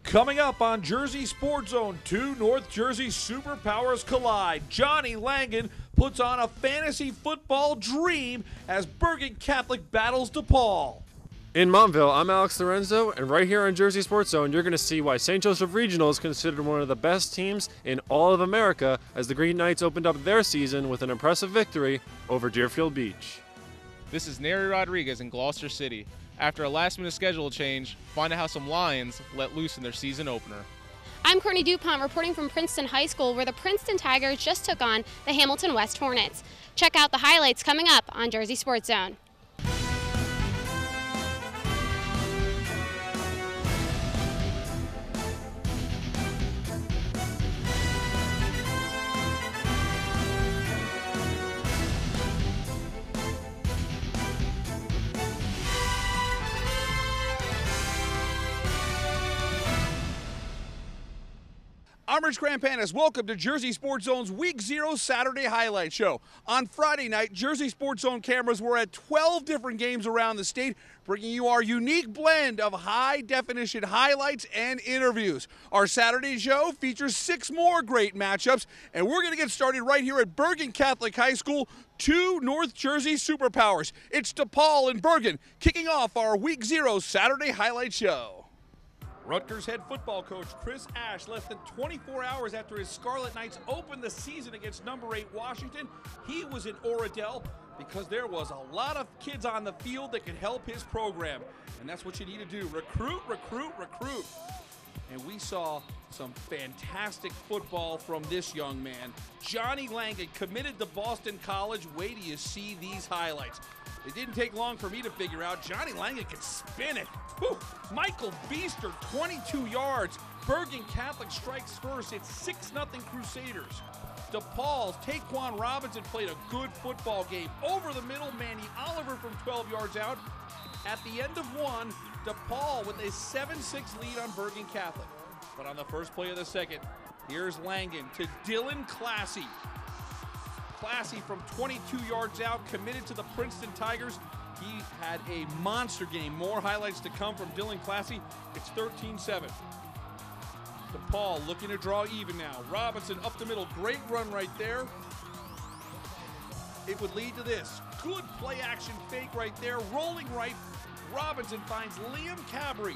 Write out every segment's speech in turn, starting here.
Coming up on Jersey Sports Zone, two North Jersey superpowers collide. Johnny Langan puts on a fantasy football dream as Bergen Catholic battles DePaul. In Montville, I'm Alex Lorenzo, and right here on Jersey Sports Zone, you're going to see why St. Joseph Regional is considered one of the best teams in all of America as the Green Knights opened up their season with an impressive victory over Deerfield Beach. This is Neri Rodriguez in Gloucester City. After a last-minute schedule change, find out how some Lions let loose in their season opener. I'm Courtney DuPont reporting from Princeton High School, where the Princeton Tigers just took on the Hamilton West Hornets. Check out the highlights coming up on Jersey Sports Zone. I'm Rich Crampanis. Welcome to Jersey Sports Zone's Week 0 Saturday Highlight Show. On Friday night, Jersey Sports Zone cameras were at 12 different games around the state, bringing you our unique blend of high-definition highlights and interviews. Our Saturday show features 6 more great matchups, and we're going to get started right here at Bergen Catholic High School, two North Jersey superpowers. It's DePaul and Bergen kicking off our Week 0 Saturday Highlight Show. Rutgers head football coach Chris Ash, less than 24 hours after his Scarlet Knights opened the season against number 8 Washington, he was in Oradell because there was a lot of kids on the field that could help his program. And that's what you need to do, recruit, recruit, recruit. And we saw some fantastic football from this young man. Johnny Langan committed to Boston College. Wait till you see these highlights. It didn't take long for me to figure out Johnny Langan can spin it. Whew. Michael Beaster, 22 yards. Bergen Catholic strikes first. It's 6-0 Crusaders. DePaul's Taquan Robinson played a good football game. Over the middle, Manny Oliver from 12 yards out. At the end of one, DePaul with a 7-6 lead on Bergen Catholic. But on the first play of the second, here's Langan to Dylan Classy. Classy from 22 yards out, committed to the Princeton Tigers. He had a monster game. More highlights to come from Dylan Classy. It's 13-7. DePaul looking to draw even now. Robinson up the middle. Great run right there. It would lead to this. Good play action fake right there. Rolling right. Robinson finds Liam Cabri.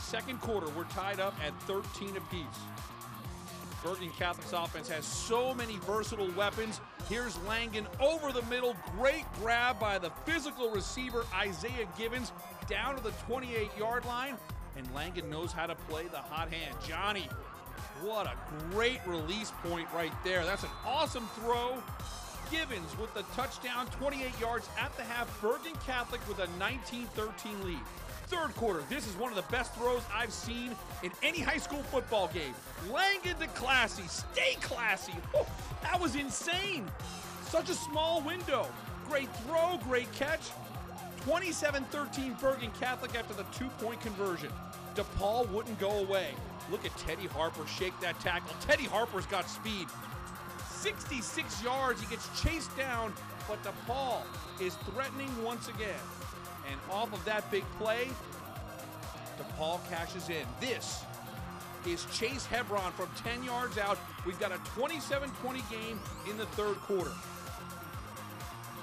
Second quarter, we're tied up at 13 apiece. Bergen Catholic's offense has so many versatile weapons. Here's Langan over the middle. Great grab by the physical receiver, Isaiah Gibbons, down to the 28-yard line. And Langan knows how to play the hot hand. Johnny, what a great release point right there. That's an awesome throw. Gibbons with the touchdown, 28 yards at the half. Bergen Catholic with a 19-13 lead. Third quarter, this is one of the best throws I've seen in any high school football game. Langan to Classy, stay classy. Whew, that was insane. Such a small window. Great throw, great catch. 27-13 Bergen Catholic after the 2-point conversion. DePaul wouldn't go away. Look at Teddy Harper shake that tackle. Teddy Harper's got speed. 66 yards, he gets chased down, but DePaul is threatening once again. And off of that big play, DePaul cashes in. This is Chase Hebron from 10 yards out. We've got a 27-20 game in the third quarter.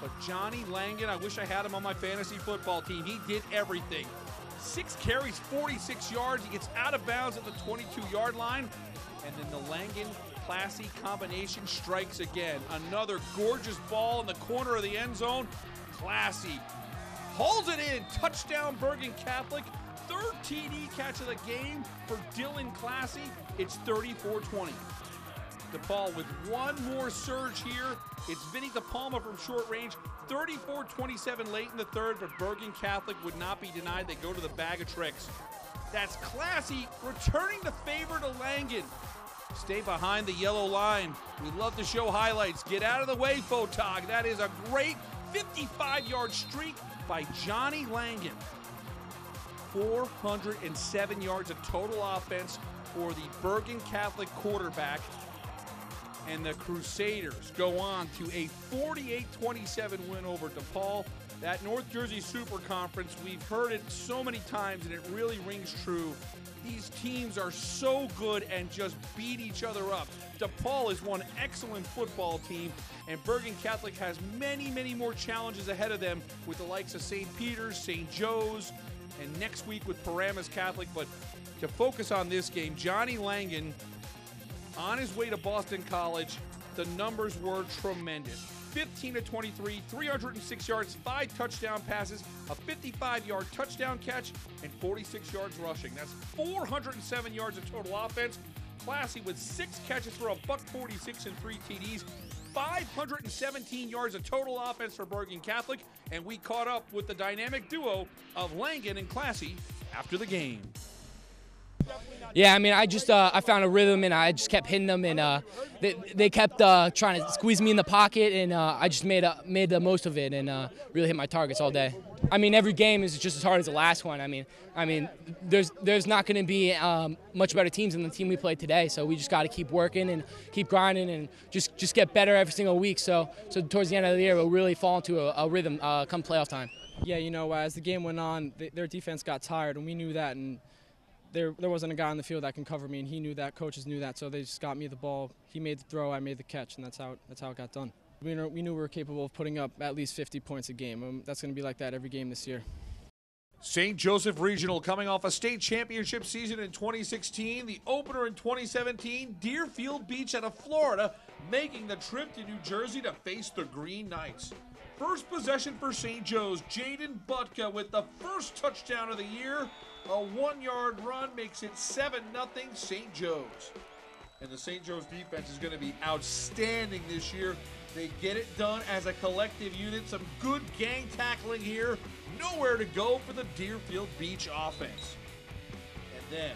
But Johnny Langan, I wish I had him on my fantasy football team. He did everything. 6 carries, 46 yards. He gets out of bounds at the 22-yard line. And then the Langan-Classy combination strikes again. Another gorgeous ball in the corner of the end zone. Classy hauls it in. Touchdown Bergen Catholic. Third TD catch of the game for Dylan Classy. It's 34-20. DePaul with one more surge here. It's Vinny DePalma from short range. 34-27 late in the third, but Bergen Catholic would not be denied. They go to the bag of tricks. That's Classy returning the favor to Langan. Stay behind the yellow line. We love to show highlights. Get out of the way, Photog. That is a great 55-yard streak by Johnny Langan. 407 yards of total offense for the Bergen Catholic quarterback. And the Crusaders go on to a 48-27 win over DePaul. That North Jersey Super Conference, we've heard it so many times, and it really rings true. These teams are so good and just beat each other up. DePaul is one excellent football team, and Bergen Catholic has many, many more challenges ahead of them with the likes of St. Peter's, St. Joe's, and next week with Paramus Catholic. But to focus on this game, Johnny Langen, on his way to Boston College, the numbers were tremendous. 15 of 23, 306 yards, 5 touchdown passes, a 55-yard touchdown catch, and 46 yards rushing. That's 407 yards of total offense. Classy with 6 catches for a $146 and 3 TDs. 517 yards of total offense for Bergen Catholic, and we caught up with the dynamic duo of Langen and Classy after the game. Yeah, I mean, I found a rhythm, and I just kept hitting them, and they kept trying to squeeze me in the pocket, and I just made the most of it, and really hit my targets all day. I mean, every game is just as hard as the last one. I mean, there's not going to be much better teams than the team we played today, so we just got to keep working and keep grinding and just get better every single week. So towards the end of the year, we'll really fall into a rhythm come playoff time. Yeah, you know, as the game went on, their defense got tired, and we knew that, and there wasn't a guy on the field that can cover me, and he knew that, coaches knew that, so they just got me the ball. He made the throw, I made the catch, and that's how it got done. We knew we were capable of putting up at least 50 points a game. That's going to be like that every game this year. St. Joseph Regional coming off a state championship season in 2016, the opener in 2017, Deerfield Beach out of Florida, making the trip to New Jersey to face the Green Knights. First possession for St. Joe's, Jaden Butka with the first touchdown of the year. A 1-yard run makes it 7-0 St. Joe's. And the St. Joe's defense is going to be outstanding this year. They get it done as a collective unit. Some good gang tackling here. Nowhere to go for the Deerfield Beach offense. And then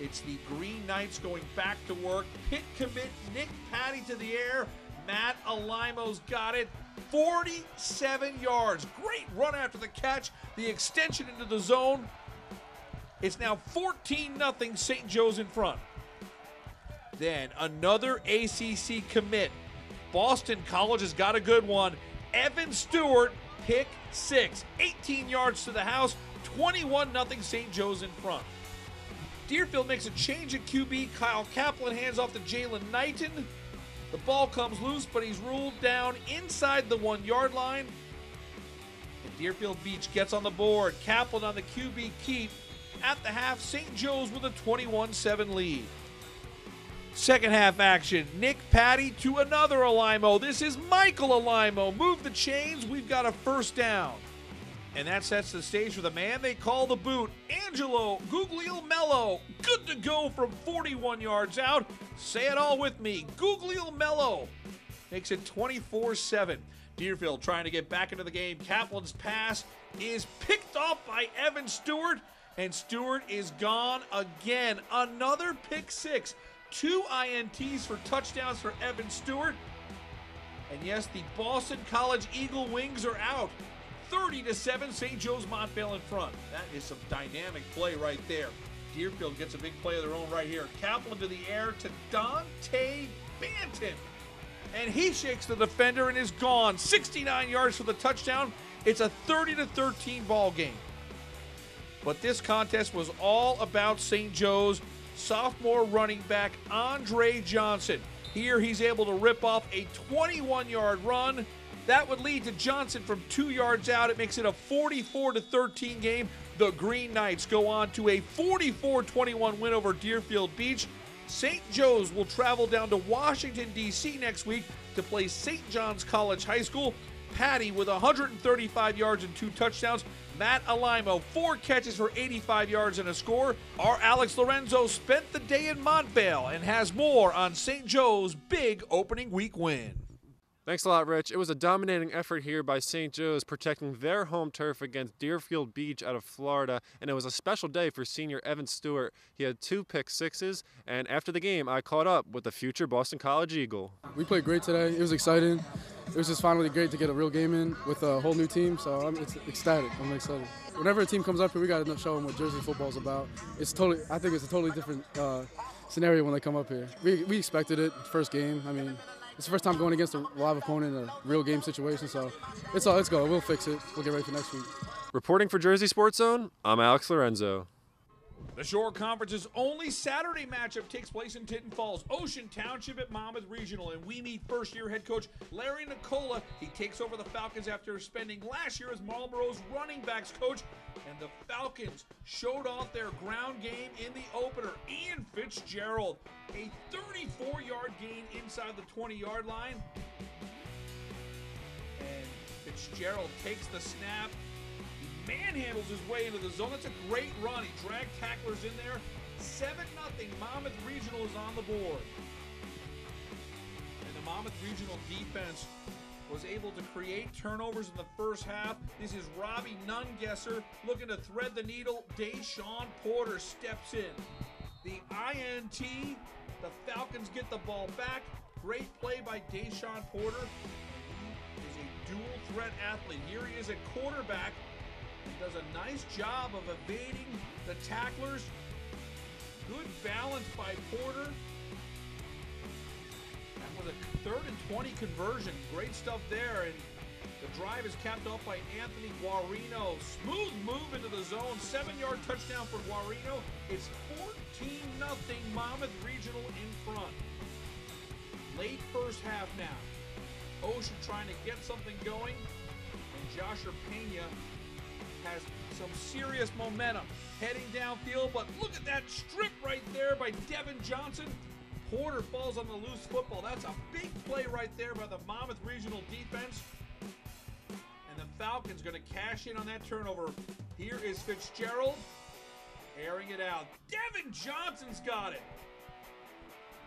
it's the Green Knights going back to work. Pit commit Nick Patty to the air. Matt Alimo's got it. 47 yards. Great run after the catch. The extension into the zone. It's now 14-0 St. Joe's in front. Then another ACC commit. Boston College has got a good one. Evan Stewart, pick 6. 18 yards to the house. 21-0 St. Joe's in front. Deerfield makes a change at QB. Kyle Kaplan hands off to Jalen Knighton. The ball comes loose, but he's ruled down inside the 1-yard line. And Deerfield Beach gets on the board. Kaplan on the QB keep. At the half, St. Joe's with a 21-7 lead. Second half action, Nick Patty to another Alimo. This is Michael Alimo. Move the chains, we've got a first down. And that sets the stage for the man they call the boot, Angelo Guglielmello. Good to go from 41 yards out. Say it all with me, Guglielmello. Makes it 24-7. Deerfield trying to get back into the game. Kaplan's pass is picked off by Evan Stewart. And Stewart is gone again. Another pick 6. 2 INTs for touchdowns for Evan Stewart. And yes, the Boston College Eagle Wings are out. 30-7, St. Joe's Montvale in front. That is some dynamic play right there. Deerfield gets a big play of their own right here. Kaplan to the air to Dante Banton. And he shakes the defender and is gone. 69 yards for the touchdown. It's a 30-13 ball game. But this contest was all about St. Joe's. Sophomore running back Andre Johnson. Here he's able to rip off a 21-yard run. That would lead to Johnson from 2 yards out. It makes it a 44-13 game. The Green Knights go on to a 44-21 win over Deerfield Beach. St. Joe's will travel down to Washington, D.C. next week to play St. John's College High School. Patty with 135 yards and 2 touchdowns. Matt Alimo, 4 catches for 85 yards and a score. Our Alex Lorenzo spent the day in Montvale and has more on St. Joe's big opening week win. Thanks a lot, Rich. It was a dominating effort here by St. Joe's protecting their home turf against Deerfield Beach out of Florida, and it was a special day for senior Evan Stewart. He had 2 pick 6s, and after the game, I caught up with the future Boston College Eagle. We played great today. It was exciting. It was just finally great to get a real game in with a whole new team, so I'm ecstatic. I'm excited. Whenever a team comes up here, we got to show them what Jersey football is about. I think it's a totally different scenario when they come up here. We expected it, first game. I mean, it's the first time going against a live opponent in a real game situation. So let's go. We'll fix it. We'll get ready for next week. Reporting for Jersey Sports Zone, I'm Alex Lorenzo. The Shore Conference's only Saturday matchup takes place in Tinton Falls, Ocean Township at Monmouth Regional, and we meet first-year head coach Larry Nicola. He takes over the Falcons after spending last year as Marlboro's running backs coach, and the Falcons showed off their ground game in the opener. Ian Fitzgerald, a 34-yard gain inside the 20-yard line, and Fitzgerald takes the snap. Manhandles his way into the zone. That's a great run. He dragged tacklers in there. 7-0. Monmouth Regional is on the board. And the Monmouth Regional defense was able to create turnovers in the first half. This is Robbie Nungesser looking to thread the needle. Deshaun Porter steps in. The INT, the Falcons get the ball back. Great play by Deshaun Porter. He is a dual threat athlete. Here he is at quarterback. He does a nice job of evading the tacklers. Good balance by Porter. That was a 3rd and 20 conversion. Great stuff there. And the drive is capped off by Anthony Guarino. Smooth move into the zone. 7-yard touchdown for Guarino. It's 14-0 Monmouth Regional in front. Late first half now. Ocean trying to get something going. And Joshua Pena has some serious momentum heading downfield, but look at that strip right there by Devin Johnson. Porter falls on the loose football. That's a big play right there by the Monmouth Regional defense. And the Falcons going to cash in on that turnover. Here is Fitzgerald airing it out. Devin Johnson's got it.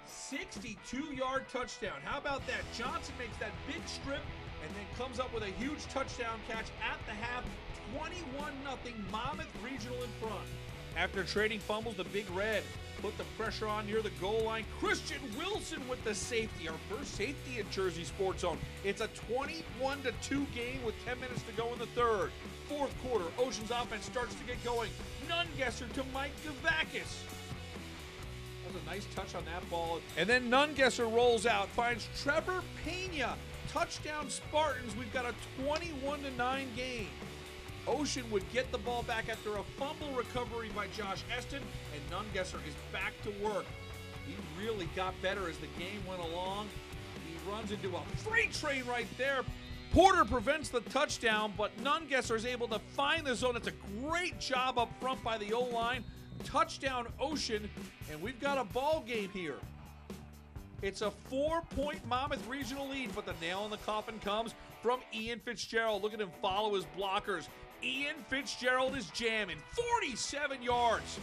62-yard touchdown. How about that? Johnson makes that big strip and then comes up with a huge touchdown catch at the half. 21-0 Monmouth Regional in front. After trading fumbles, the Big Red put the pressure on near the goal line. Christian Wilson with the safety, our first safety at Jersey Sports Zone. It's a 21-2 game with 10 minutes to go in the third. Fourth quarter, Ocean's offense starts to get going. Nungesser to Mike Gavakis. That was a nice touch on that ball. And then Nungesser rolls out, finds Trevor Pena. Touchdown Spartans. We've got a 21-9 game. Ocean would get the ball back after a fumble recovery by Josh Eston, and Nungesser is back to work. He really got better as the game went along. He runs into a freight train right there. Porter prevents the touchdown, but Nungesser is able to find the zone. It's a great job up front by the O-line. Touchdown Ocean, and we've got a ball game here. It's a 4-point Monmouth Regional lead, but the nail in the coffin comes from Ian Fitzgerald. Look at him follow his blockers. Ian Fitzgerald is jamming. 47 yards.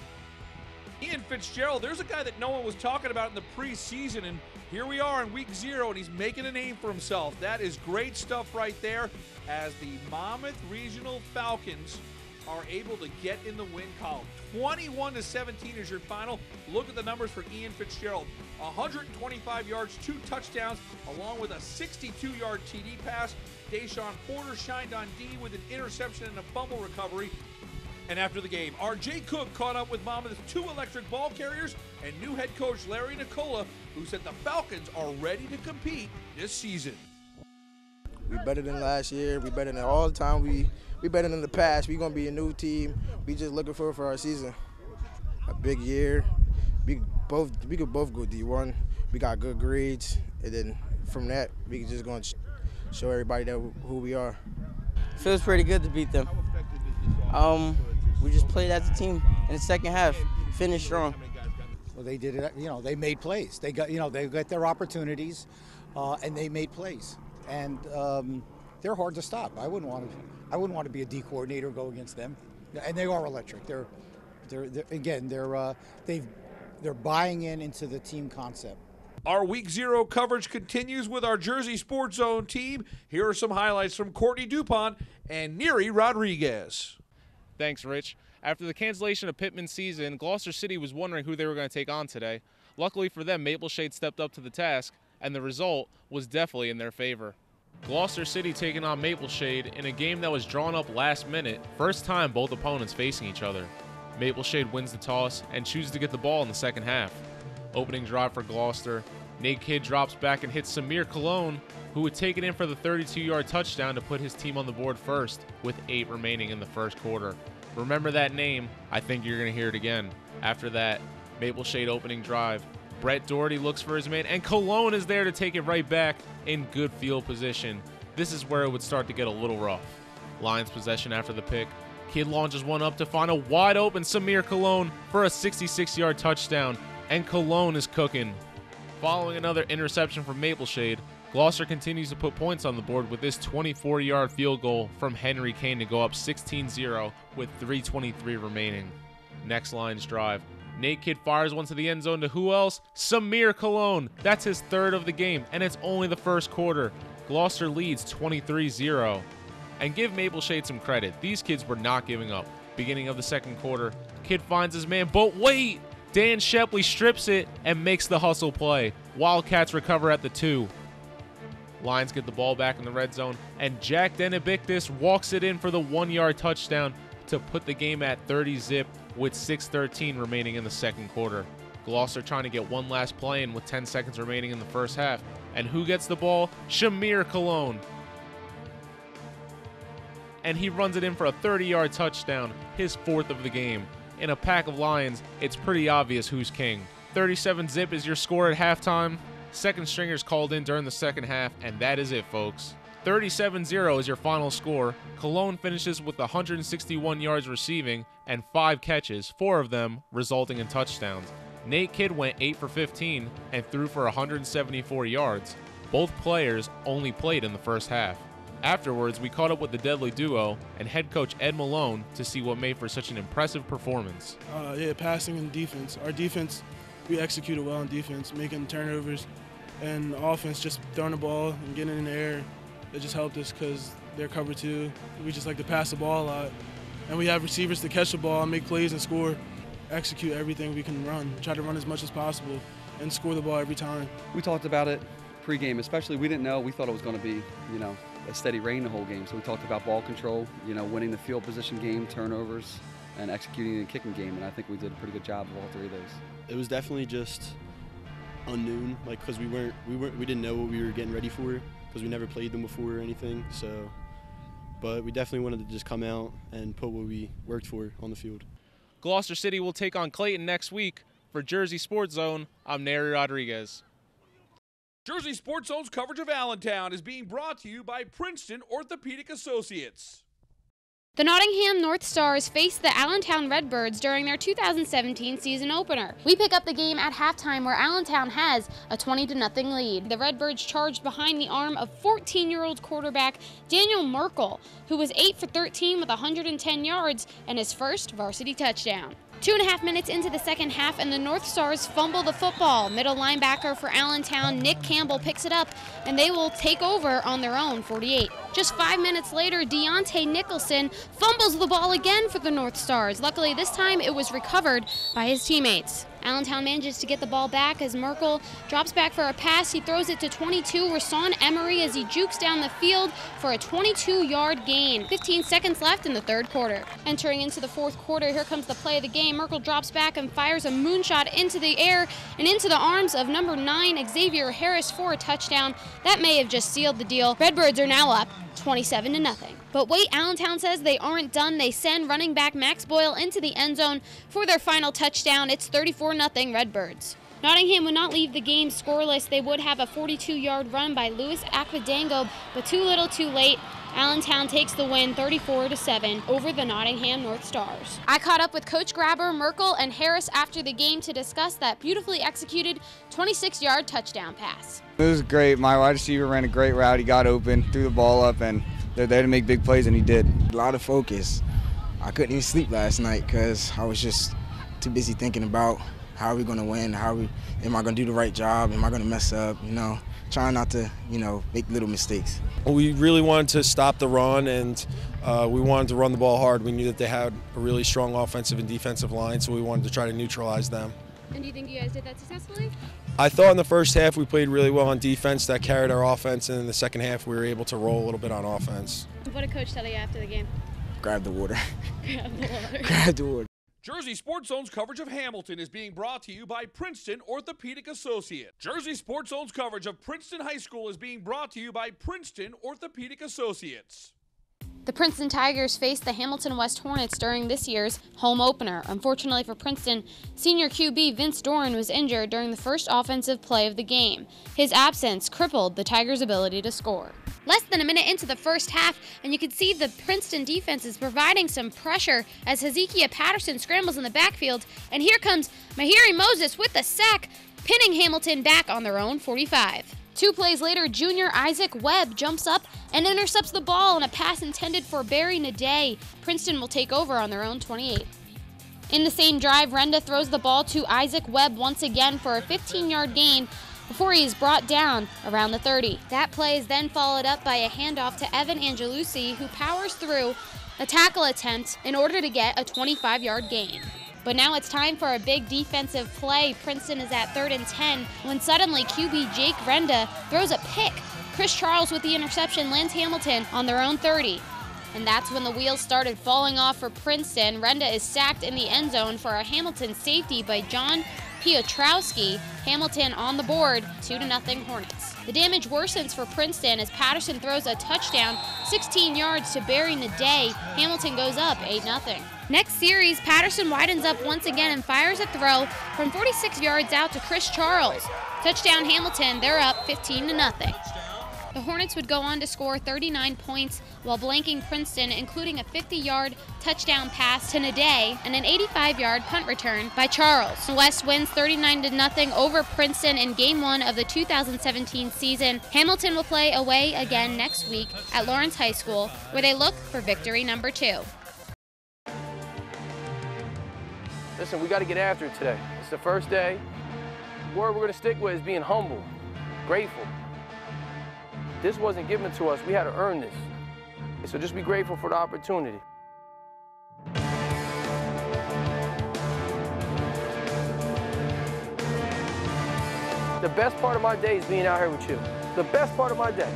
Ian Fitzgerald, there's a guy that no one was talking about in the preseason, and here we are in week 0, and he's making a name for himself. That is great stuff right there as the Monmouth Regional Falcons are able to get in the win column. 21-17 is your final. Look at the numbers for Ian Fitzgerald. 125 yards, 2 touchdowns, along with a 62-yard TD pass. Deshaun Porter shined on D with an interception and a fumble recovery. And after the game, R.J. Cook caught up with Monmouth's 2 electric ball carriers and new head coach Larry Nicola, who said the Falcons are ready to compete this season. We better than last year. We better than all the time. We better than the past. We're going to be a new team. We just looking for our season. A big year. We could both go D1. We got good grades. And then from that, we can just go and show everybody that who we are. Feels pretty good to beat them. We just played as a team in the second half. Finished strong. Well, they did it. They made plays. They got their opportunities, and they made plays. And they're hard to stop. I wouldn't want to be a D coordinator, go against them. And they are electric. They're buying into the team concept. Our Week 0 coverage continues with our Jersey Sports Zone team. Here are some highlights from Courtney Dupont and Neri Rodriguez. Thanks, Rich. After the cancellation of Pittman's season, Gloucester City was wondering who they were going to take on today. Luckily for them, Maple Shade stepped up to the task, and the result was definitely in their favor. Gloucester City taking on Maple Shade in a game that was drawn up last minute, first time both opponents facing each other. Maple Shade wins the toss and chooses to get the ball in the second half. Opening drive for Gloucester, Nate Kidd drops back and hits Samir Cologne, who would take it in for the 32-yard touchdown to put his team on the board first with 8 remaining in the first quarter. Remember that name. I think you're going to hear it again. After that, Maple Shade opening drive. Brett Doherty looks for his man, and Cologne is there to take it right back in good field position. This is where it would start to get a little rough. Lions possession after the pick. Kidd launches one up to find a wide open Samir Cologne for a 66-yard touchdown, and Cologne is cooking. Following another interception from Maple Shade, Gloucester continues to put points on the board with this 24-yard field goal from Henry Kane to go up 16-0 with 3:23 remaining. Next Lions drive. Nate Kidd fires one to the end zone to who else? Samir Cologne. That's his 3rd of the game, and it's only the first quarter. Gloucester leads 23-0. And give Maple Shade some credit. These kids were not giving up. Beginning of the second quarter, Kidd finds his man, but wait! Dan Shepley strips it and makes the hustle play. Wildcats recover at the 2. Lions get the ball back in the red zone, and Jack Denibictus walks it in for the 1-yard touchdown to put the game at 30-zip with 6:13 remaining in the second quarter. Gloucester trying to get one last play in with 10 seconds remaining in the first half. And who gets the ball? Samir Cologne. And he runs it in for a 30-yard touchdown, his 4th of the game. In a pack of Lions, it's pretty obvious who's king. 37-zip is your score at halftime. Second stringers called in during the second half, and that is it, folks. 37-0 is your final score. Cologne finishes with 161 yards receiving and 5 catches, 4 of them resulting in touchdowns. Nate Kidd went 8 for 15 and threw for 174 yards. Both players only played in the first half. Afterwards, we caught up with the deadly duo and head coach Ed Malone to see what made for such an impressive performance. Passing and defense. Our defense, we executed well on defense, making turnovers, and offense just throwing the ball and getting it in the air. It just helped us because they're cover 2. We just like to pass the ball a lot. And we have receivers to catch the ball, make plays and score, execute everything we can run, try to run as much as possible and score the ball every time. We talked about it pregame, especially we didn't know. We thought it was going to be, a steady rain the whole game. So we talked about ball control, winning the field position game, turnovers, and executing the kicking game. And I think we did a pretty good job of all 3 of those. It was definitely just unknown, because we didn't know what we were getting ready for, because we never played them before or anything. So, but we definitely wanted to just come out and put what we worked for on the field. Gloucester City will take on Clayton next week. For Jersey Sports Zone, I'm Neri Rodriguez. Jersey Sports Zone's coverage of Allentown is being brought to you by Princeton Orthopedic Associates. The Nottingham North Stars faced the Allentown Redbirds during their 2017 season opener. We pick up the game at halftime where Allentown has a 20-0 lead. The Redbirds charged behind the arm of 14-year-old quarterback Daniel Merkel, who was 8 for 13 with 110 yards and his first varsity touchdown. 2.5 minutes into the second half, and the North Stars fumble the football. Middle linebacker for Allentown, Nick Campbell, picks it up, and they will take over on their own 48. Just 5 minutes later, Deontay Nicholson fumbles the ball again for the North Stars. Luckily, this time it was recovered by his teammates. Allentown manages to get the ball back as Merkel drops back for a pass. He throws it to 22, Rasan Emery, as he jukes down the field for a 22-yard gain. 15 seconds left in the third quarter. Entering into the fourth quarter, here comes the play of the game. Merkel drops back and fires a moonshot into the air and into the arms of number 9, Xavier Harris, for a touchdown. That may have just sealed the deal. Redbirds are now up 27-0. But wait, Allentown says they aren't done. They send running back Max Boyle into the end zone for their final touchdown. It's 34-0 Redbirds. Nottingham would not leave the game scoreless. They would have a 42-yard run by Louis Akwadango, but too little too late. Allentown takes the win 34-7 over the Nottingham North Stars. I caught up with Coach Grabber, Merkel, and Harris after the game to discuss that beautifully executed 26-yard touchdown pass. It was great. My wide receiver ran a great route. He got open, threw the ball up, and they're there to make big plays, and he did. A lot of focus. I couldn't even sleep last night because I was just too busy thinking about how are we going to win, am I going to do the right job, am I going to mess up, trying not to, make little mistakes. We really wanted to stop the run, and we wanted to run the ball hard. We knew that they had a really strong offensive and defensive line, so we wanted to try to neutralize them. And do you think you guys did that successfully? I thought in the first half we played really well on defense. That carried our offense, and in the second half we were able to roll a little bit on offense. What did Coach tell you after the game? Grab the water. Grab the water. Grab the water. Jersey Sports Zone's coverage of Hamilton is being brought to you by Princeton Orthopedic Associates. Jersey Sports Zone's coverage of Princeton High School is being brought to you by Princeton Orthopedic Associates. The Princeton Tigers faced the Hamilton West Hornets during this year's home opener. Unfortunately for Princeton, senior QB Vince Doran was injured during the first offensive play of the game. His absence crippled the Tigers' ability to score. Less than a minute into the first half, and you can see the Princeton defense is providing some pressure as Hezekiah Patterson scrambles in the backfield, and here comes Mahiri Moses with the sack, pinning Hamilton back on their own 45. 2 plays later, junior Isaac Webb jumps up and intercepts the ball on a pass intended for Barry Naday. Princeton will take over on their own 28. In the same drive, Renda throws the ball to Isaac Webb once again for a 15-yard gain before he is brought down around the 30. That play is then followed up by a handoff to Evan Angelucci, who powers through a tackle attempt in order to get a 25-yard gain. But now it's time for a big defensive play. Princeton is at 3rd and 10 when suddenly QB Jake Renda throws a pick. Chris Charles with the interception lands Hamilton on their own 30. And that's when the wheels started falling off for Princeton. Renda is sacked in the end zone for a Hamilton safety by John Piotrowski. Hamilton on the board, 2-0 Hornets. The damage worsens for Princeton as Patterson throws a touchdown, 16 yards to Barry Naday. Hamilton goes up 8-0. Next series, Patterson widens up once again and fires a throw from 46 yards out to Chris Charles. Touchdown Hamilton, they're up 15-0. The Hornets would go on to score 39 points while blanking Princeton, including a 50-yard touchdown pass to Naday and an 85-yard punt return by Charles. West wins 39-0 over Princeton in Game 1 of the 2017 season. Hamilton will play away again next week at Lawrence High School, where they look for victory number 2. Listen, we got to get after it today. It's the first day. The word we're going to stick with is being humble, grateful. This wasn't given to us. We had to earn this. So just be grateful for the opportunity. The best part of my day is being out here with you. The best part of my day.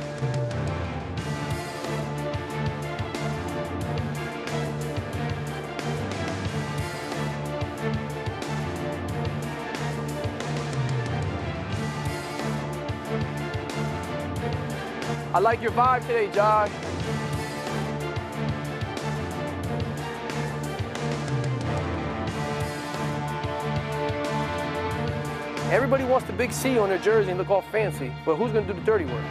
I like your vibe today, Josh. Everybody wants the big C on their jersey and look all fancy, but who's going to do the dirty work?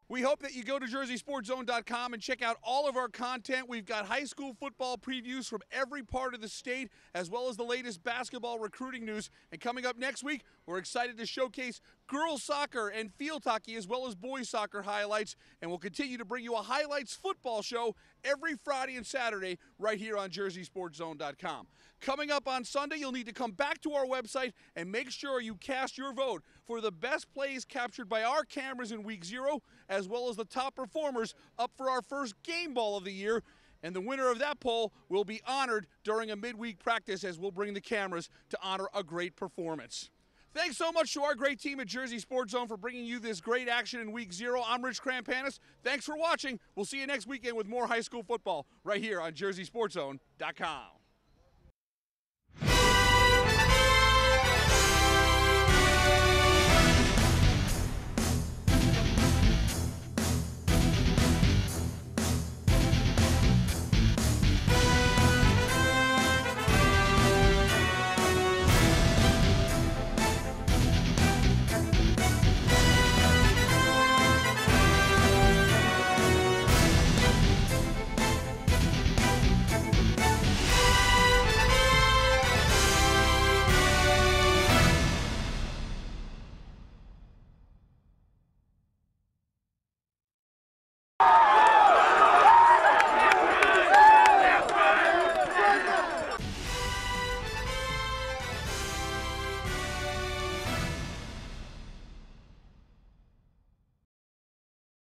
We hope that you go to JerseySportsZone.com and check out all of our content. We've got high school football previews from every part of the state, as well as the latest basketball recruiting news. And coming up next week, we're excited to showcase girls soccer and field hockey, as well as boys soccer highlights. And we'll continue to bring you a highlights football show every Friday and Saturday right here on JerseySportsZone.com. Coming up on Sunday, you'll need to come back to our website and make sure you cast your vote for the best plays captured by our cameras in Week 0, as well as the top performers up for our first game ball of the year. And the winner of that poll will be honored during a midweek practice as we'll bring the cameras to honor a great performance. Thanks so much to our great team at Jersey Sports Zone for bringing you this great action in Week 0. I'm Rich Krampanis. Thanks for watching. We'll see you next weekend with more high school football right here on JerseySportsZone.com.